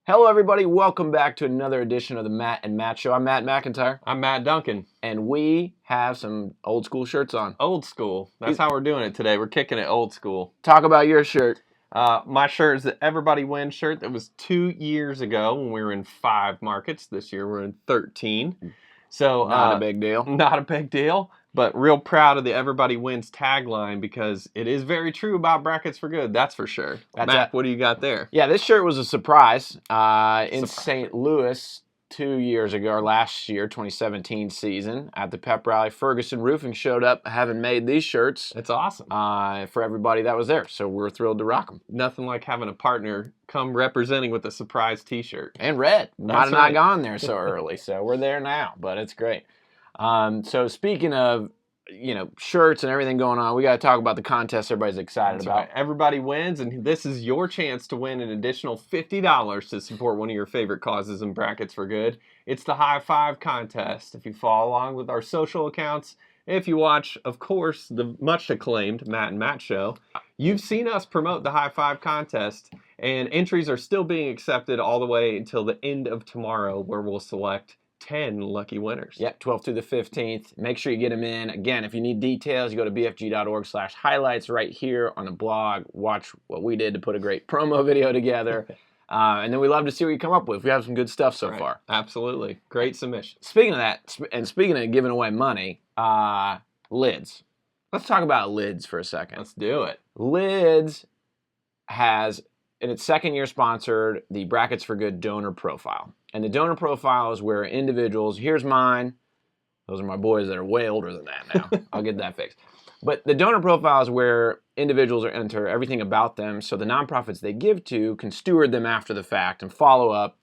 Hello, everybody. Welcome back to another edition of the Matt and Matt Show. I'm Matt McIntyre. I'm Matt Duncan. And we have some old school shirts on. Old school. That's how we're doing it today. We're kicking it old school. Talk about your shirt. My shirt is the Everybody Wins shirt that was 2 years ago when we were in 5 markets. This year we're in 13. So Not a big deal. Not a big deal. But real proud of the Everybody Wins tagline because it is very true about Brackets for Good. That's for sure. Matt, what do you got there? Yeah, this shirt was a surprise in St. Louis 2 years ago, or last year, 2017 season at the pep rally. Ferguson Roofing showed up having made these shirts. It's awesome. For everybody that was there. So we're thrilled to rock them. Nothing like having a partner come representing with a surprise t-shirt. And red. Might have not gone there so early. So we're there now, but it's great. So speaking of, shirts and everything going on, we got to talk about the contest everybody's excited about. Right. Everybody wins, and this is your chance to win an additional $50 to support one of your favorite causes in Brackets for Good. It's the High Five contest. If you follow along with our social accounts, if you watch, of course, the much acclaimed Matt and Matt Show, you've seen us promote the High Five contest, and entries are still being accepted all the way until the end of tomorrow, where we'll select 10 lucky winners. Yep, 12th through the 15th. Make sure you get them in. Again, if you need details, you go to bfg.org/highlights right here on the blog. Watch what we did to put a great promo video together. And then we love to see what you come up with. We have some good stuff so far. Absolutely. Great submission. Speaking of that, and speaking of giving away money, Lidz. Let's talk about Lidz for a second. Let's do it. Lidz has, in its second year, sponsored the Brackets for Good donor profile. And the donor profile is where individuals, here's mine. Those are my boys that are way older than that now. I'll get that fixed. But the donor profile is where individuals are enter everything about them, so the nonprofits they give to can steward them after the fact and follow up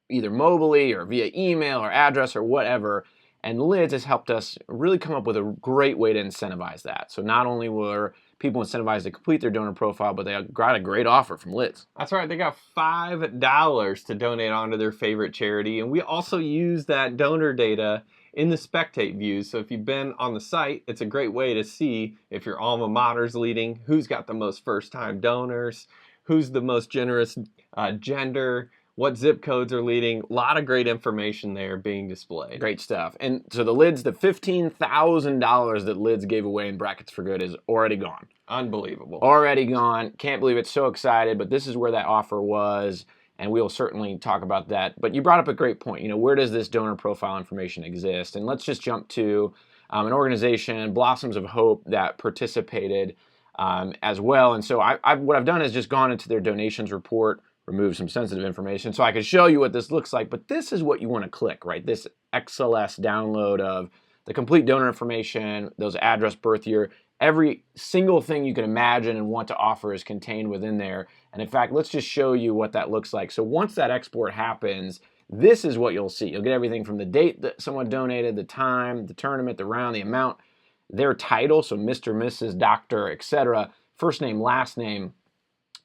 either mobily or via email or address or whatever. And Lidz has helped us really come up with a great way to incentivize that. So not only were people incentivized to complete their donor profile, but they got a great offer from Lidz. That's right. They got $5 to donate onto their favorite charity. And we also use that donor data in the spectate views. So if you've been on the site, it's a great way to see if your alma mater's leading, who's got the most first-time donors, who's the most generous gender, what zip codes are leading. A lot of great information there being displayed. Great stuff. And so the $15,000 that Lidz gave away in Brackets for Good is already gone. Unbelievable. Already gone. Can't believe it. So excited. But this is where that offer was, and we'll certainly talk about that. But you brought up a great point. where does this donor profile information exist? And let's just jump to an organization, Blossoms of Hope, that participated as well. And so what I've done is just gone into their donations report, remove some sensitive information so I can show you what this looks like. But this is what you want to click, right? This XLS download of the complete donor information, those address, birth year, every single thing you can imagine and want to offer is contained within there. And in fact, let's just show you what that looks like. So once that export happens, this is what you'll see. You'll get everything from the date that someone donated, the time, the tournament, the round, the amount, their title, so Mr., Mrs., Doctor, etc., first name, last name.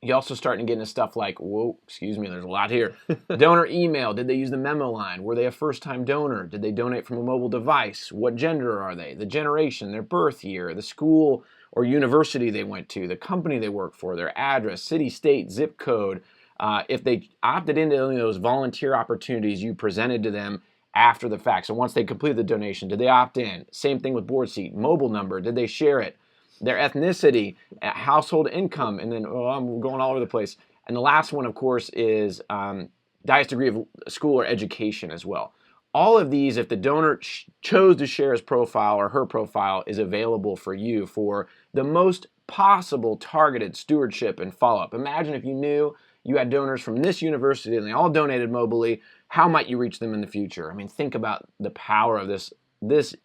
You also start to get into stuff like, whoa, excuse me, there's a lot here. Donor email, did they use the memo line? Were they a first-time donor? Did they donate from a mobile device? What gender are they? The generation, their birth year, the school or university they went to, the company they work for, their address, city, state, zip code. If they opted into any of those volunteer opportunities you presented to them after the fact. So once they completed the donation, did they opt in? Same thing with board seat, mobile number, did they share it? Their ethnicity, household income, and then, I'm going all over the place. And the last one, of course, is highest degree of school or education as well. All of these, if the donor chose to share his profile or her profile, is available for you for the most possible targeted stewardship and follow-up. Imagine if you knew you had donors from this university and they all donated mobily, how might you reach them in the future? I mean, think about the power of this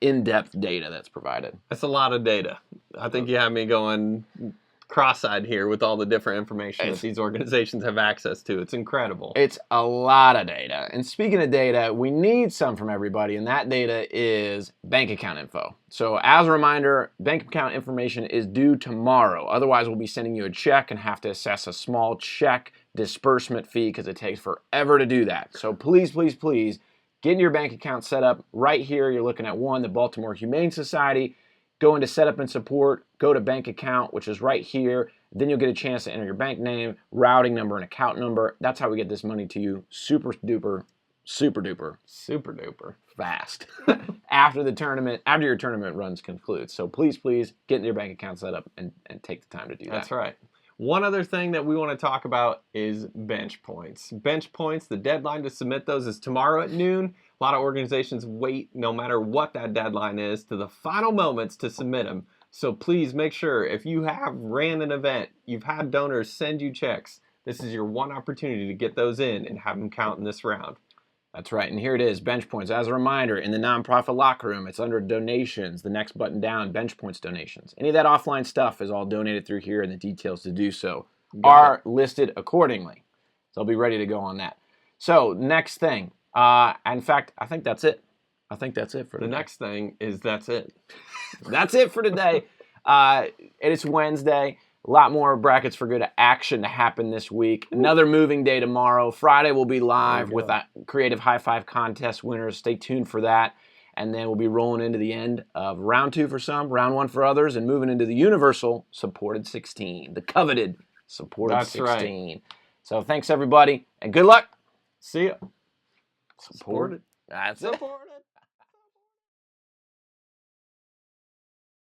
in-depth data that's provided. That's a lot of data. I think you have me going cross-eyed here with all the different information that these organizations have access to. It's incredible. It's a lot of data. And speaking of data, we need some from everybody, and that data is bank account info. So as a reminder, bank account information is due tomorrow. Otherwise, we'll be sending you a check and have to assess a small check disbursement fee because it takes forever to do that. So please, please, please, get your bank account set up right here. You're looking at one, the Baltimore Humane Society. Go into setup and support, go to bank account, which is right here, Then you'll get a chance to enter your bank name, routing number, and account number. That's how we get this money to you super duper fast after your tournament runs conclude. So please get your bank account set up and take the time to do that. That's right. One other thing that we want to talk about is bench points. Bench points, the deadline to submit those is tomorrow at noon. A lot of organizations wait, no matter what that deadline is, to the final moments to submit them. So please make sure, if you have ran an event, you've had donors send you checks, this is your one opportunity to get those in and have them count in this round. That's right, and here it is, bench points. As a reminder, in the nonprofit locker room, it's under donations, the next button down, bench points donations. Any of that offline stuff is all donated through here, and the details to do so are listed accordingly. So I'll be ready to go on that. So next thing, in fact, I think that's it. I think that's it for today. The next thing is that's it. That's it for today. It's Wednesday. A lot more Brackets for Good action to happen this week. Another moving day tomorrow. Friday we'll be live with a Creative High Five contest winners. Stay tuned for that. And then we'll be rolling into the end of round 2 for some, round 1 for others, and moving into the universal supported 16, the coveted supported 16. Right. So thanks everybody, and good luck. See ya. Supported. That's it. Supported.